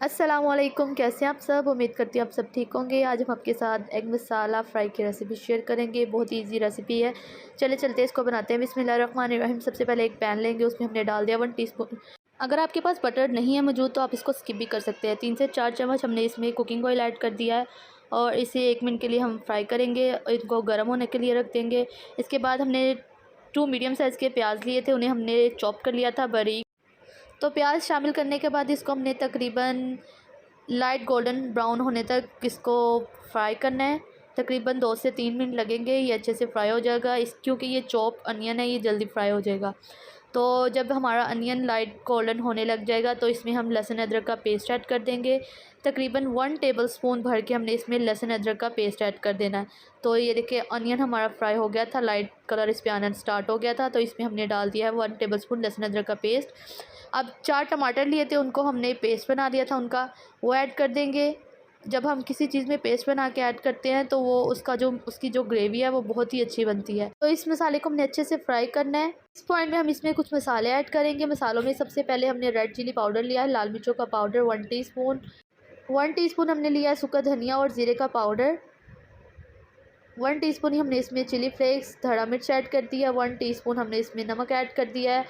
अस्सलामुअलैकुम, कैसे हैं आप सब। उम्मीद करती हूँ आप सब ठीक होंगे। आज हम आपके साथ एग मसाला फ्राई की रेसिपी शेयर करेंगे। बहुत ही इजी रेसिपी है। चले चलते इसको बनाते हैं। बिस्मिल्लाहिर्रहमानिर्रहीम। सबसे पहले एक पैन लेंगे, उसमें हमने डाल दिया 1 टीस्पून। अगर आपके पास बटर नहीं है मौजूद तो आप इसको स्किप भी कर सकते हैं। 3 से 4 चम्मच हमने इसमें कुकिंग ऑयल ऐड कर दिया है और इसे 1 मिनट के लिए हम फ्राई करेंगे। इनको गर्म होने के लिए रख देंगे। इसके बाद हमने 2 मीडियम साइज़ के प्याज लिए थे, उन्हें हमने चॉप कर लिया था बारीक। तो प्याज शामिल करने के बाद इसको हमने तकरीबन लाइट गोल्डन ब्राउन होने तक इसको फ्राई करना है। तकरीबन 2 से 3 मिनट लगेंगे, ये अच्छे से फ्राई हो जाएगा। क्योंकि ये चॉप अनियन है, ये जल्दी फ्राई हो जाएगा। तो जब हमारा अनियन लाइट गोल्डन होने लग जाएगा तो इसमें हम लहसुन अदरक का पेस्ट ऐड कर देंगे। तकरीबन 1 टेबलस्पून भर के हमने इसमें लहसुन अदरक का पेस्ट ऐड कर देना है। तो ये देखिए अनियन हमारा फ्राई हो गया था, लाइट कलर इस पर आना स्टार्ट हो गया था। तो इसमें हमने डाल दिया है 1 टेबलस्पून लहसुन अदरक का पेस्ट। अब 4 टमाटर लिए थे, उनको हमने पेस्ट बना दिया था उनका, वो ऐड कर देंगे। जब हम किसी चीज़ में पेस्ट बना के ऐड करते हैं तो वो उसकी जो ग्रेवी है वो बहुत ही अच्छी बनती है। तो इस मसाले को हमने अच्छे से फ्राई करना है। इस पॉइंट में हम इसमें कुछ मसाले ऐड करेंगे। मसालों में सबसे पहले हमने रेड चिली पाउडर लिया है, लाल मिर्चों का पाउडर 1 टीस्पून। 1 टीस्पून हमने लिया है सूखा धनिया और ज़ीरे का पाउडर। 1 टीस्पून ही हमने इसमें चिली फ्लेक्स धड़ा मिर्च ऐड कर दिया। 1 टीस्पून हमने इसमें नमक ऐड कर दिया है।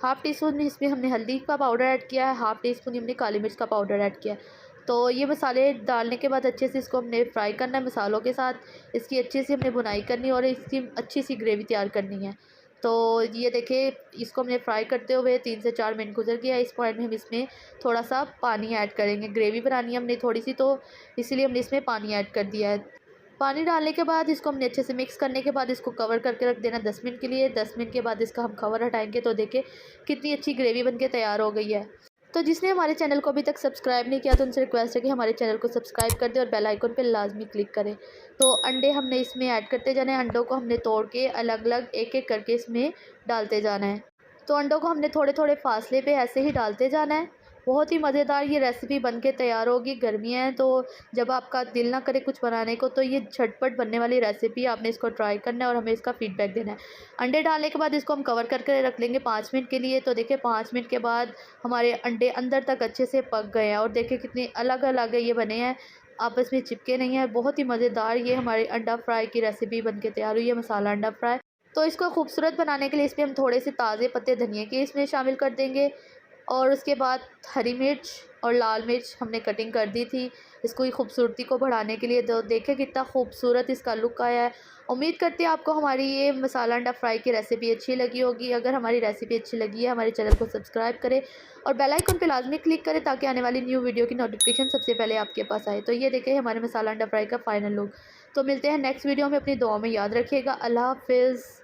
हाफ़ टी स्पून इसमें हमने हल्दी का पाउडर ऐड किया है। हाफ़ टी स्पून हमने काली मिर्च का पाउडर ऐड किया है। तो ये मसाले डालने के बाद अच्छे से इसको हमने फ्राई करना है मसालों के साथ। इसकी अच्छे से हमने बुनाई करनी है और इसकी अच्छी सी ग्रेवी तैयार करनी है। तो ये देखिए इसको हमने फ्राई करते हुए 3 से 4 मिनट गुजर गया। इस पॉइंट में हम इसमें थोड़ा सा पानी ऐड करेंगे। ग्रेवी बनानी है हमने थोड़ी सी, तो इसीलिए हमने इसमें पानी ऐड कर दिया है। पानी डालने के बाद इसको हमने अच्छे से मिक्स करने के बाद इसको कवर करके रख देना 10 मिनट के लिए। 10 मिनट के बाद इसका हम कवर हटाएंगे तो देखिए कितनी अच्छी ग्रेवी बनके तैयार हो गई है। तो जिसने हमारे चैनल को अभी तक सब्सक्राइब नहीं किया तो उनसे रिक्वेस्ट है कि हमारे चैनल को सब्सक्राइब कर दे और बेल आइकन पर लाजमी क्लिक करें। तो अंडे हमने इसमें ऐड करते जाना है। अंडों को हमने तोड़ के अलग अलग एक एक करके इसमें डालते जाना है। तो अंडों को हमने थोड़े थोड़े फासले पे ऐसे ही डालते जाना है। बहुत ही मज़ेदार ये रेसिपी बनके तैयार होगी। गर्मियाँ हैं तो जब आपका दिल ना करे कुछ बनाने को तो ये झटपट बनने वाली रेसिपी आपने इसको ट्राई करना है और हमें इसका फीडबैक देना है। अंडे डालने के बाद इसको हम कवर करके रख लेंगे 5 मिनट के लिए। तो देखिए 5 मिनट के बाद हमारे अंडे अंदर तक अच्छे से पक गए हैं और देखिए कितने अलग अलग ये बने हैं, आपस में चिपके नहीं हैं। बहुत ही मज़ेदार ये हमारी अंडा फ्राई की रेसिपी बनके तैयार हुई है, मसाला अंडा फ्राई। तो इसको खूबसूरत बनाने के लिए इसमें हम थोड़े से ताज़े पत्ते धनिया के इसमें शामिल कर देंगे और उसके बाद हरी मिर्च और लाल मिर्च हमने कटिंग कर दी थी इसको खूबसूरती को बढ़ाने के लिए। तो देखें कितना खूबसूरत इसका लुक आया है। उम्मीद करती है आपको हमारी ये मसाला अंडा फ्राई की रेसिपी अच्छी लगी होगी। अगर हमारी रेसिपी अच्छी लगी है हमारे चैनल को सब्सक्राइब करें और बेल आइकन पे लाजमी क्लिक करें ताकि आने वाली न्यू वीडियो की नोटिफिकेशन सबसे पहले आपके पास आए। तो ये देखें हमारे मसाला अंडा फ्राई का फ़ाइनल लुक। तो मिलते हैं नेक्स्ट वीडियो में। अपनी दुआ में याद रखिएगा। अल्लाह हाफ़िज़।